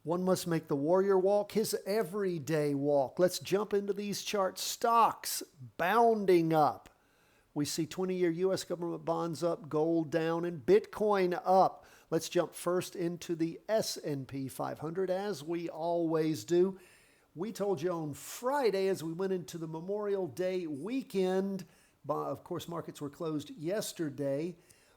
One must make the warrior walk his everyday walk. Let's jump into these charts. Stocks bounding up. We see 20-year U.S. government bonds up, gold down, and Bitcoin up. Let's jump first into the S&P 500, as we always do. We told you on Friday as we went into the Memorial Day weekend, of course, markets were closed yesterday.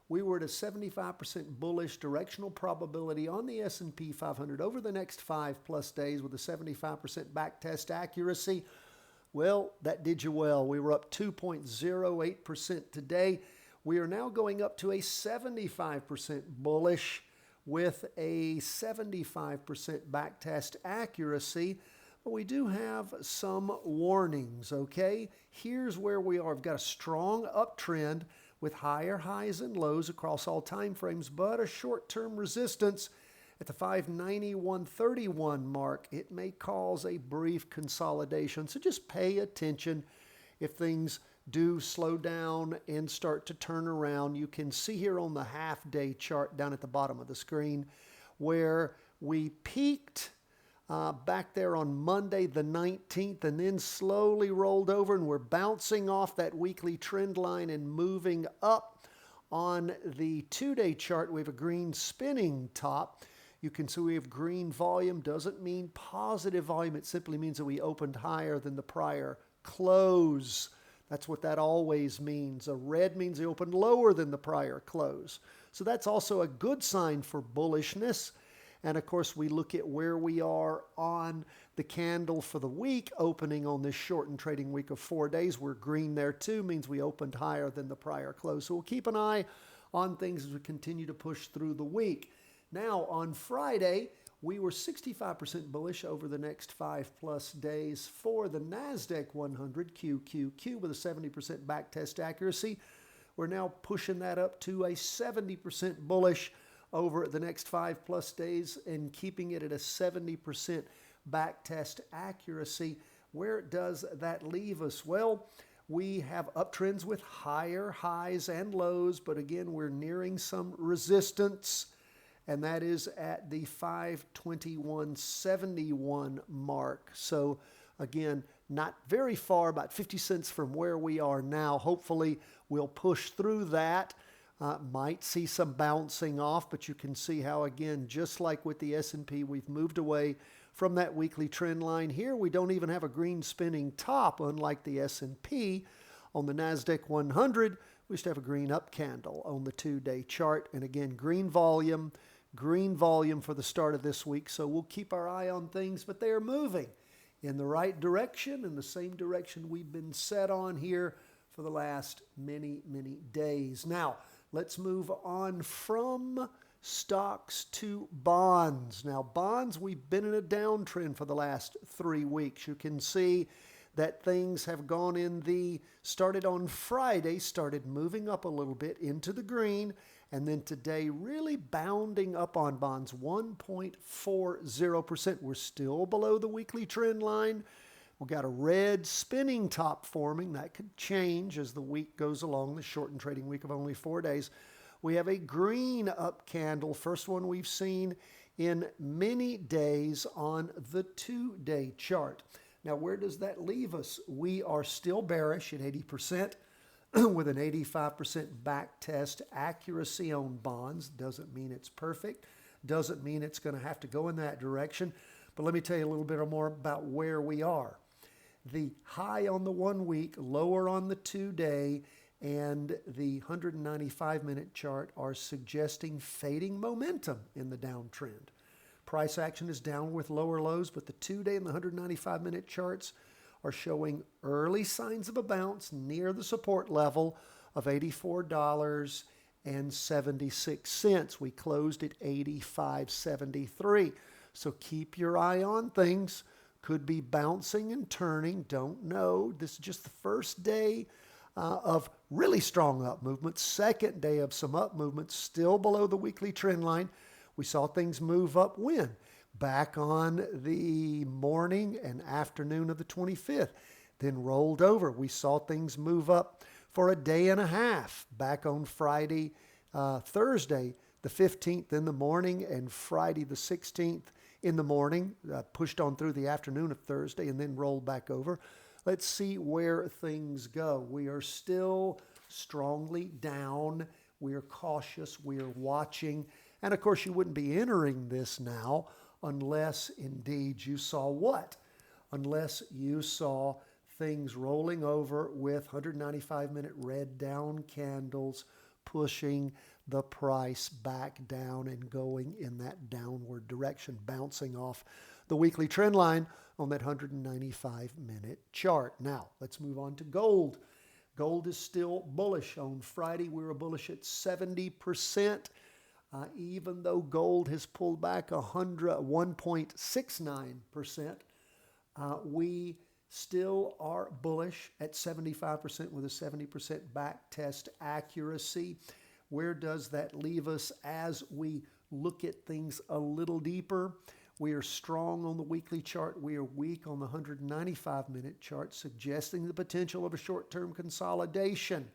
We were at a 75% bullish directional probability on the S&P 500 over the next 5+ days with a 75% backtest accuracy. Well, that did you well. We were up 2.08% today. We are now going up to a 75% bullish with a 75% backtest accuracy. But we do have some warnings, okay? Here's where we are. We've got a strong uptrend with higher highs and lows across all time frames, but a short-term resistance at the 591.31 mark. It may cause a brief consolidation, so just pay attention if things do slow down and start to turn around. You can see here on the half-day chart down at the bottom of the screen where we peaked back there on Monday the 19th and then slowly rolled over, and we're bouncing off that weekly trend line and moving up. On the 2-day chart, we have a green spinning top. You can see we have green volume. Doesn't mean positive volume. It simply means that we opened higher than the prior close. That's what that always means. A red means they opened lower than the prior close. So that's also a good sign for bullishness. And of course, we look at where we are on the candle for the week, opening on this shortened trading week of 4 days. We're green there too, means we opened higher than the prior close. So we'll keep an eye on things as we continue to push through the week. Now, on Friday, we were 65% bullish over the next 5+ days for the NASDAQ 100 QQQ with a 70% backtest accuracy. We're now pushing that up to a 70% bullish over the next 5+ days and keeping it at a 70% backtest accuracy. Where does that leave us? Well, we have uptrends with higher highs and lows, but again, we're nearing some resistance, and that is at the 521.71 mark. So again, not very far, about 50 cents from where we are now. Hopefully, we'll push through that. Might see some bouncing off, but you can see how, again, just like with the S&P, we've moved away from that weekly trend line. Here, we don't even have a green spinning top, unlike the S&P. On the NASDAQ 100, we just have a green up candle on the 2-day chart. And again, green volume for the start of this week. So we'll keep our eye on things, but they are moving in the right direction, in the same direction we've been set on here for the last many, many days. Now, let's move on from stocks to bonds. Now, bonds, we've been in a downtrend for the last 3 weeks. You can see that things have gone started on Friday, started moving up a little bit into the green, and then today really bounding up on bonds, 1.40%. We're still below the weekly trend line. We've got a red spinning top forming. That could change as the week goes along, the shortened trading week of only 4 days. We have a green up candle, first one we've seen in many days on the 2-day chart. Now, where does that leave us? We are still bearish at 80% with an 85% backtest accuracy on bonds. Doesn't mean it's perfect. Doesn't mean it's going to have to go in that direction. But let me tell you a little bit more about where we are. The high on the 1 week, lower on the 2-day, and the 195-minute chart are suggesting fading momentum in the downtrend. Price action is down with lower lows, but the 2-day and the 195-minute charts are showing early signs of a bounce near the support level of $84.76. We closed at $85.73. So keep your eye on things. Could be bouncing and turning. Don't know. This is just the first day of really strong up movement. Second day of some up movement, still below the weekly trend line. We saw things move up when? Back on the morning and afternoon of the 25th. Then rolled over. We saw things move up for a day and a half back on Friday, Thursday, the 15th in the morning and Friday the 16th in the morning, pushed on through the afternoon of Thursday and then rolled back over. Let's see where things go. We are still strongly down. We are cautious. We are watching. And of course, you wouldn't be entering this now unless indeed you saw what? Unless you saw things rolling over with 195-minute red down candles pushing the price back down and going in that downward direction, bouncing off the weekly trend line on that 195-minute chart. Now, let's move on to gold. Gold is still bullish. On Friday, we were bullish at 70%. Even though gold has pulled back 1.69%, we still are bullish at 75% with a 70% back test accuracy. Where does that leave us as we look at things a little deeper? We are strong on the weekly chart. We are weak on the 195-minute chart, suggesting the potential of a short-term consolidation.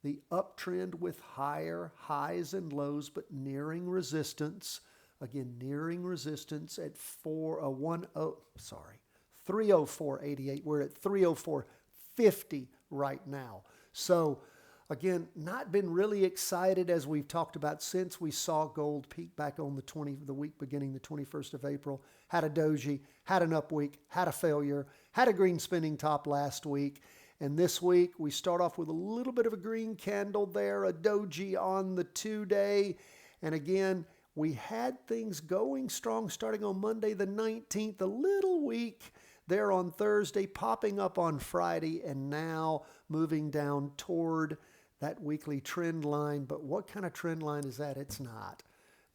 The uptrend with higher highs and lows, but nearing resistance. Again, nearing resistance at 304.88. We're at 304.50 right now. So again, not been really excited as we've talked about since we saw gold peak back on the week beginning the 21st of April. Had a doji, had an up week, had a failure, had a green spinning top last week. And this week we start off with a little bit of a green candle there, a doji on the 2-day. And again, we had things going strong starting on Monday the 19th, a little weak there on Thursday, popping up on Friday, and now moving down toward that weekly trend line. But what kind of trend line is that? It's not.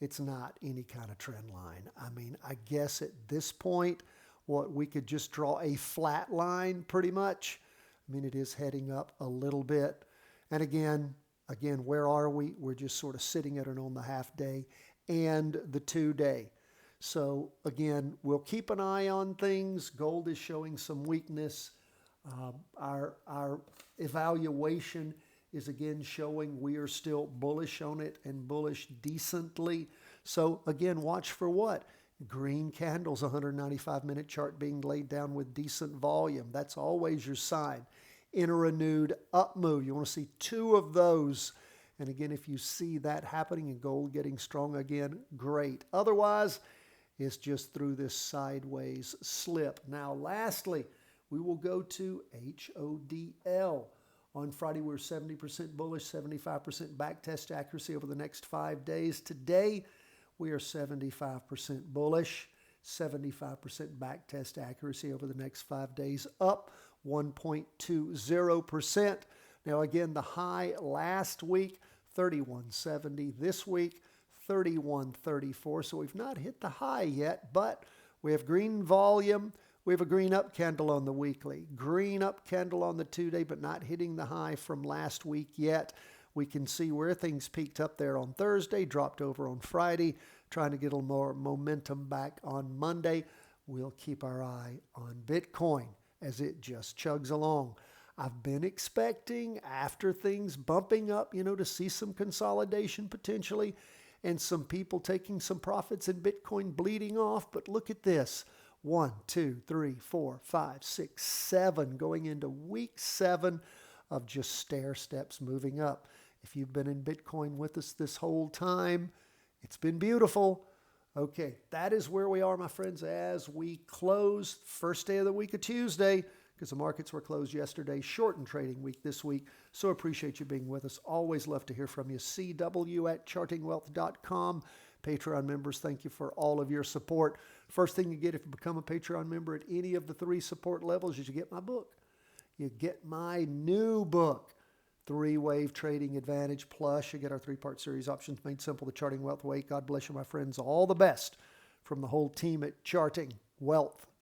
It's not any kind of trend line. I mean, I guess at this point, we could just draw a flat line pretty much. I mean, it is heading up a little bit. And again, where are we? We're just sort of sitting at it on the half day and the 2-day. So again, we'll keep an eye on things. Gold is showing some weakness. Our evaluation is again showing we are still bullish on it and bullish decently. So again, watch for what? Green candles, 195-minute chart being laid down with decent volume. That's always your sign. In a renewed up move, you want to see 2 of those. And again, if you see that happening and gold getting strong again, great. Otherwise, it's just through this sideways slip. Now, lastly, we will go to HODL. On Friday, we were 70% bullish, 75% backtest accuracy over the next 5 days. Today, we are 75% bullish, 75% backtest accuracy over the next 5 days, up 1.20%. Now, again, the high last week, 31.70. This week, 31.34. So we've not hit the high yet, but we have green volume. We have a green up candle on the weekly, green up candle on the 2-day, but not hitting the high from last week yet. We can see where things peaked up there on Thursday, dropped over on Friday, trying to get a little more momentum back on Monday. We'll keep our eye on Bitcoin as it just chugs along. I've been expecting after things bumping up, to see some consolidation potentially and some people taking some profits and Bitcoin bleeding off. But look at this. 1, 2, 3, 4, 5, 6, 7 going into week 7 of just stair steps moving up. If you've been in Bitcoin with us this whole time, it's been beautiful. Okay, that is where we are, my friends, as we close first day of the week of Tuesday, because the markets were closed yesterday, shortened trading week this week. So appreciate you being with us. Always love to hear from you. CW@chartingwealth.com. Patreon members, thank you for all of your support. First thing you get if you become a Patreon member at any of the 3 support levels is you get my book. You get my new book, 3-Wave Trading Advantage. Plus, you get our 3-part series, Options Made Simple, The Charting Wealth Way. God bless you, my friends. All the best from the whole team at Charting Wealth.